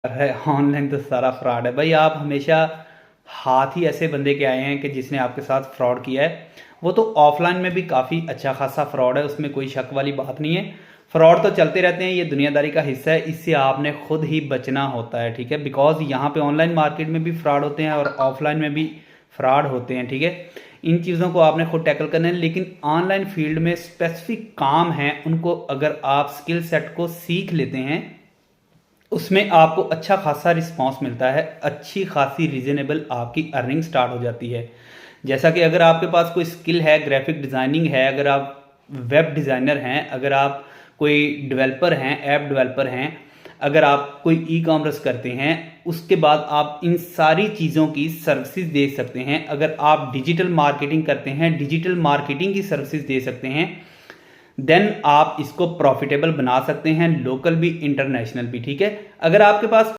है ऑनलाइन तो सारा फ्रॉड है भाई। आप हमेशा हाथ ही ऐसे बंदे के आए हैं कि जिसने आपके साथ फ्रॉड किया है। वो तो ऑफलाइन में भी काफ़ी अच्छा खासा फ्रॉड है, उसमें कोई शक वाली बात नहीं है। फ्रॉड तो चलते रहते हैं, ये दुनियादारी का हिस्सा है, इससे आपने खुद ही बचना होता है, ठीक है। बिकॉज यहाँ पे ऑनलाइन मार्केट में भी फ्रॉड होते हैं और ऑफलाइन में भी फ्रॉड होते हैं, ठीक है। इन चीज़ों को आपने खुद टैकल करना है, लेकिन ऑनलाइन फील्ड में स्पेसिफिक काम हैं, उनको अगर आप स्किल सेट को सीख लेते हैं उसमें आपको अच्छा खासा रिस्पांस मिलता है, अच्छी खासी रीजनेबल आपकी अर्निंग स्टार्ट हो जाती है। जैसा कि अगर आपके पास कोई स्किल है, ग्राफिक डिज़ाइनिंग है, अगर आप वेब डिज़ाइनर हैं, अगर आप कोई डेवलपर हैं, ऐप डेवलपर हैं, अगर आप कोई ई कॉमर्स करते हैं, उसके बाद आप इन सारी चीज़ों की सर्विसेज दे सकते हैं। अगर आप डिजिटल मार्केटिंग करते हैं, डिजिटल मार्केटिंग की सर्विसेज दे सकते हैं, देन आप इसको प्रॉफिटेबल बना सकते हैं, लोकल भी इंटरनेशनल भी, ठीक है। अगर आपके पास